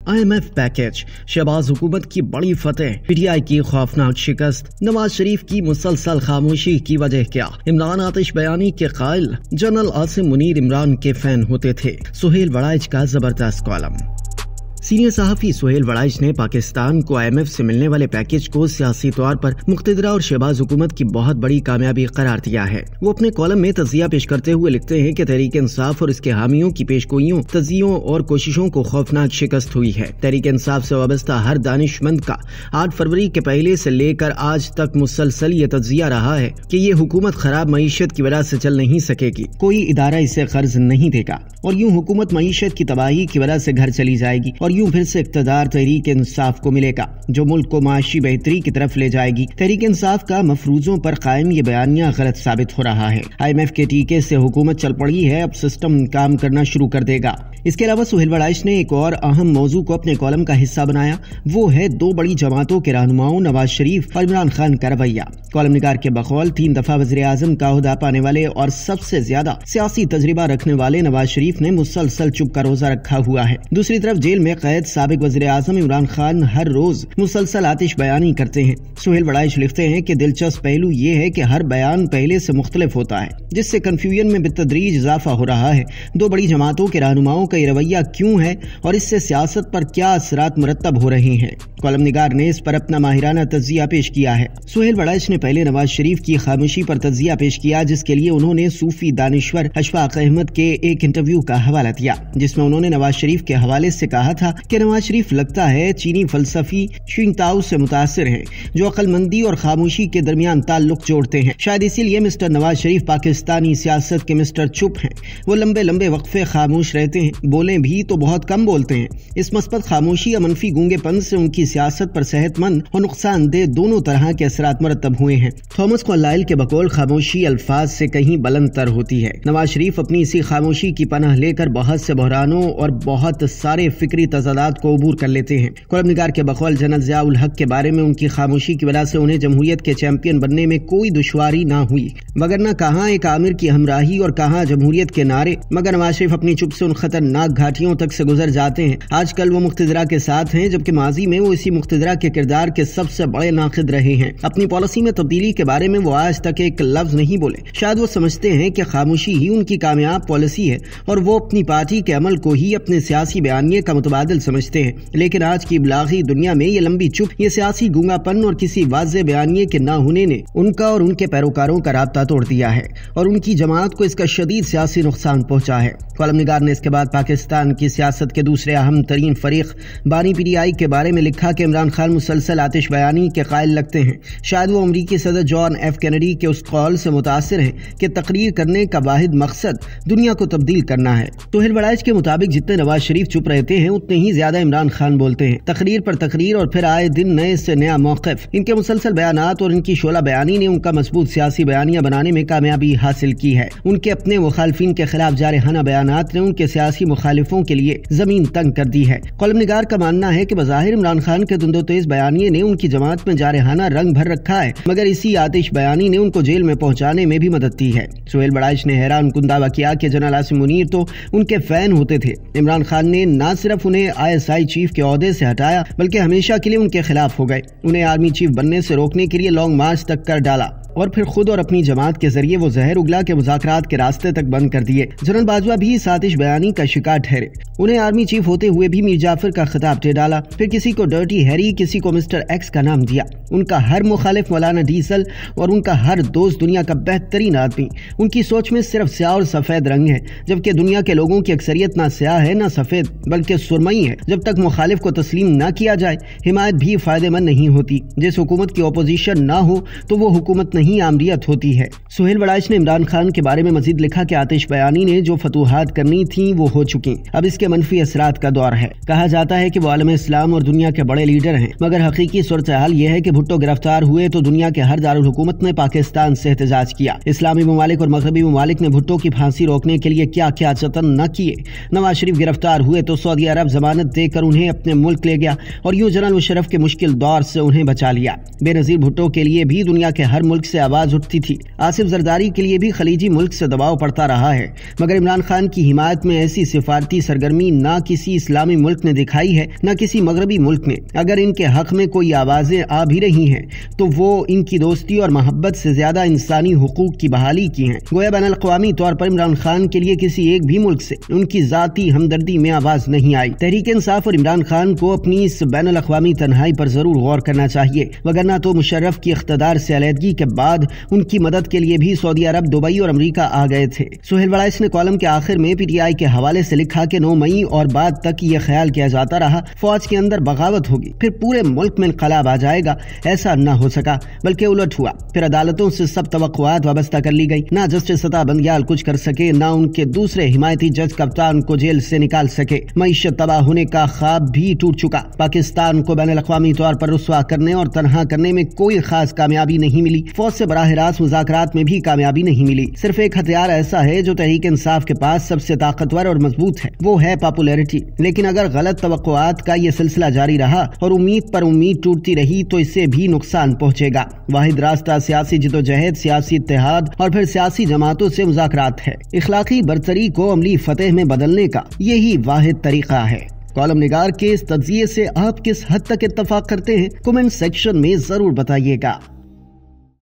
IMF package, Shahbaz हुकूमत की बड़ी फतेह, PTI की खौफनाक शिकस्त, नवाज शरीफ की मुसलसल खामोशी की वजह क्या? इमरान आतिश बयानी के कायल। जनरल आसिम मुनीर इमरान के फैन होते थे। सुहेल वड़ाइच का जबरदस्त कॉलम। सीनियर सहाफी सुहेल वड़ाइच ने पाकिस्तान को IMF से मिलने वाले पैकेज को सियासी तौर पर मुक्तदरा और शहबाज हुकूमत की बहुत बड़ी कामयाबी करार दिया है। वो अपने कॉलम में तजिया पेश करते हुए लिखते हैं कि तहरीक इंसाफ और इसके हामियों की पेशगोइयों, तजियों और कोशिशों को खौफनाक शिकस्त हुई है। तहरीक इंसाफ से वाबस्ता हर दानिशमंद का 8 फरवरी के पहले से लेकर आज तक मुसलसल ये तजिया रहा है कि ये हुकूमत खराब मईशत की वजह से चल नहीं सकेगी, कोई इदारा इसे कर्ज नहीं देगा और यूं हुकूमत मईशत की तबाही की वजह से घर चली जाएगी और यूं फिर से इक़्तिदार तहरीक इंसाफ को मिलेगा जो मुल्क को माशी बेहतरी की तरफ ले जाएगी। तहरीक इंसाफ का मफरूजों पर कायम ये बयानिया गलत साबित हो रहा है। IMF के टीके से हुकूमत चल पड़ी है, अब सिस्टम काम करना शुरू कर देगा। इसके अलावा सुहेल वड़ाइच ने एक और अहम मौजू को अपने कॉलम का हिस्सा बनाया, वो है दो बड़ी जमातों के रहनुमाओं नवाज शरीफ और इमरान खान का रवैया। कॉलम निगार के बकौल 3 दफा वज़ीर आज़म का ओहदा पाने वाले और सबसे ज्यादा सियासी तजर्बा रखने वाले नवाज शरीफ ने मुसलसल चुप का रोजा रखा हुआ है। दूसरी तरफ जेल में कैद साबिक वज़ीर आज़म इमरान खान हर रोज मुसलसल आतिश बयानी करते हैं। सुहेल वड़ाइच लिखते हैं कि दिलचस्प पहलू ये है कि हर बयान पहले से मुख्तलिफ होता है, जिससे कंफ्यूजन में बितदरीज इजाफा हो रहा है। दो बड़ी जमातों के रहनुमाओं का ये रवैया क्यों है और इससे सियासत पर क्या असरात मुरतब हो रहे हैं? कॉलम निगार ने इस पर अपना माहिराना तज्जिया पेश किया है। सुहेल वड़ाइच ने पहले नवाज शरीफ की खामोशी पर तज्जिया पेश किया, जिसके लिए उन्होंने सूफी दानिश्वर अशफाक अहमद के एक इंटरव्यू का हवाला दिया, जिसमें उन्होंने नवाज शरीफ के हवाले से कहा था कि नवाज शरीफ लगता है चीनी फलसफी शिंगताओ से मुतासिर हैं, जो अक्लमंदी और खामोशी के दरमियान ताल्लुक जोड़ते हैं। शायद इसीलिए मिस्टर नवाज शरीफ पाकिस्तानी सियासत के मिस्टर चुप हैं। वो लंबे लंबे वक्फे खामोश रहते हैं, बोले भी तो बहुत कम बोलते हैं। इस मस्बत खामोशी या मनफी गूंगेपन से उनकी सियासत पर सेहतमंद और नुकसानदेह दोनों तरह के असरात मरतब हुए हैं। थॉमस कार्लाइल के बकौल खामोशी अल्फाज से कहीं बुलंद तर होती है। नवाज शरीफ अपनी इसी खामोशी की पनाह लेकर बहुत से बहरानों और बहुत सारे फिक्री तजादात को अबूर कर लेते हैं। कॉलम निगार के बकौल जनरल ज़ियाउल हक के बारे में उनकी खामोशी की वजह से उन्हें जमहूरियत के चैंपियन बनने में कोई दुश्वारी ना हुई, मगर न कहाँ एक आमिर की हमराही और कहाँ जमहूरियत के नारे। मगर नवाज शरीफ अपनी चुप से उन खतरनाक घाटियों तक से गुजर जाते हैं। आजकल वो मुक्तदरा के साथ हैं, जबकि माजी में वो इसी मुक्तदरा के किरदार के सबसे बड़े नाक़िद रहे हैं। अपनी पॉलिसी में तब्दीली के बारे में वो आज तक एक लफ्ज नहीं बोले। शायद वो समझते हैं कि खामोशी ही उनकी कामयाब पॉलिसी है और वो अपनी पार्टी के अमल को ही अपने सियासी बयानिए का मुतबादिल समझते हैं। लेकिन आज की इब्लागी दुनिया में ये लंबी चुप, ये सियासी गूंगापन और किसी वाज़े बयानिए के ना होने ने उनका और उनके पैरोकारों का राब्ता तोड़ दिया है और उनकी जमात को इसका शदीद सियासी नुकसान पहुंचा है। कॉलम निगार ने इसके बाद पाकिस्तान की सियासत के दूसरे अहम तरीन फरीक बानी PTI के बारे में लिखा कि इमरान खान मुसलसल आतिश बयानी के कायल लगते हैं। शायद वो अमरीकी सदर जॉन F कैनेडी के उस कौल से मुतासिर हैं कि तकरीर करने का वाहिद मकसद दुनिया को तब्दील करना है। सुहेल वड़ाइच के मुताबिक जितने नवाज शरीफ चुप रहते हैं, उतने ही ज्यादा इमरान खान बोलते हैं। तकरीर पर तकरीर और फिर आए दिन नए से नया मौक़िफ़। इनके मुसलसल बयानात और इनकी शोला बयानी ने उनका मजबूत सियासी बयानिया बनाने में कामयाबी हासिल की है। उनके अपने मुखालिफिन के खिलाफ जारहाना बयानात ने उनके सियासी मुखालिफों के लिए जमीन तंग कर दी है। कॉलम निगार का मानना है कि बज़ाहिर इमरान खान के दुंदोतेज बयानिए ने उनकी जमात में जारहाना रंग भर रखा है, मगर इसी आतिश बयानी ने उनको जेल में पहुंचाने में भी मदद दी है। सुहेल वड़ाइच ने हैरान कुन दावा किया कि जनरल आसिम मुनीर तो उनके फैन होते थे। इमरान खान ने न सिर्फ उन्हें ISI चीफ के ओहदे से हटाया, बल्कि हमेशा के लिए उनके खिलाफ हो गए। उन्हें आर्मी चीफ बनने से रोकने के लिए लॉन्ग मार्च तक कर डाला और फिर खुद और अपनी जमात के जरिए वो जहर उगला के मुज़ाकरात के रास्ते तक बंद कर दिए। जनरल बाजवा भी इस आतिश बयानी का शिकार ठहरे। उन्हें आर्मी चीफ होते हुए भी मीर जाफर का खिताब दे डाला, फिर किसी को डर्टी हैरी, किसी को मिस्टर X का नाम दिया। उनका हर मुखालिफ मौलाना डीसल और उनका हर दोस्त दुनिया का बेहतरीन आदमी। उनकी सोच में सिर्फ स्याह और सफेद रंग है, जबकि दुनिया के लोगों की अक्सरियत ना स्याह है ना सफेद, बल्कि सुरमई है। जब तक मुखालिफ को तस्लीम ना किया जाए, हिमायत भी फायदेमंद नहीं होती। जिस हुकूमत की अपोजिशन ना हो तो वो हुकूमत नहीं, आमरीत होती है। सुहेल वड़ाइच ने इमरान खान के बारे में मजीद लिखा कि आतिश बयानी ने जो फतूहात करनी थी वो हो चुकी, अब इसके मनफी असरात का दौर है। कहा जाता है कि वो आलम इस्लाम और दुनिया के बड़े बड़े लीडर हैं, मगर हकीकी सूरत हाल ये है कि भुट्टो गिरफ्तार हुए तो दुनिया के हर दारुल हुकूमत ने पाकिस्तान से एहतजाज किया। इस्लामी ममालिक और मगरबी ममालिक ने भुट्टो की फांसी रोकने के लिए क्या क्या जतन न किए। नवाज शरीफ गिरफ्तार हुए तो सऊदी अरब जमानत देकर उन्हें अपने मुल्क ले गया और यूं जनरल मुशर्रफ के मुश्किल दौर से उन्हें बचा लिया। बेनजीर भुट्टो के लिए भी दुनिया के हर मुल्क से आवाज उठती थी। आसिफ जरदारी के लिए भी खलीजी मुल्क से दबाव पड़ता रहा है, मगर इमरान खान की हिमायत में ऐसी सिफारती सरगर्मी न किसी इस्लामी मुल्क ने दिखाई है न किसी मगरबी मुल्क ने। अगर इनके हक में कोई आवाजें आ भी रही हैं तो वो इनकी दोस्ती और मोहब्बत से ज्यादा इंसानी हुकूक की बहाली की हैं। गोया बैन अल-अक़वामी तौर पर इमरान खान के लिए किसी एक भी मुल्क से उनकी जाती हमदर्दी में आवाज नहीं आई। तहरीक इंसाफ और इमरान खान को अपनी इस बैन अल-अक़वामी तन्हाई पर जरूर गौर करना चाहिए, वगरना तो मुशर्रफ की इख्तिदार से अलहदगी के बाद उनकी मदद के लिए भी सऊदी अरब, दुबई और अमरीका आ गए थे। सुहेल वड़ाइस ने कॉलम के आखिर में पीटीआई के हवाले से लिखा कि 9 मई और बाद तक ये ख्याल किया जाता रहा फौज के अंदर बगावत होगी, फिर पूरे मुल्क में इनकलाब आ जाएगा। ऐसा न हो सका, बल्कि उलट हुआ। फिर अदालतों से सब तवक्कुआत वाबस्ता कर ली गई। ना जस्टिस सता बंदियाल कुछ कर सके, ना उनके दूसरे हिमायती जज कप्तान को जेल से निकाल सके। मईशत तबाह होने का ख्वाब भी टूट चुका। पाकिस्तान को बैन अल-अक़वामी तौर पर रुस्वा करने और तनहा करने में कोई खास कामयाबी नहीं मिली। फौज से बराह रास्त मुज़ाकरात में भी कामयाबी नहीं मिली। सिर्फ एक हथियार ऐसा है जो तहरीक इंसाफ के पास सबसे ताकतवर और मजबूत है, वो है पॉपुलैरिटी। लेकिन अगर गलत तवक्कुआत का ये सिलसिला जारी रहा और उम्मीद पर उम्मीद टूटती रही तो इससे भी नुकसान पहुंचेगा। वाहिद रास्ता सियासी जिदोजहद, सियासी इत्तेहाद और फिर सियासी जमातों से मुज़ाकरात है। इखलाकी बरतरी को अमली फतेह में बदलने का यही वाहिद तरीका है। कॉलम निगार के इस तज्जिये से आप किस हद तक इत्तफाक करते हैं? कमेंट सेक्शन में जरूर बताइएगा।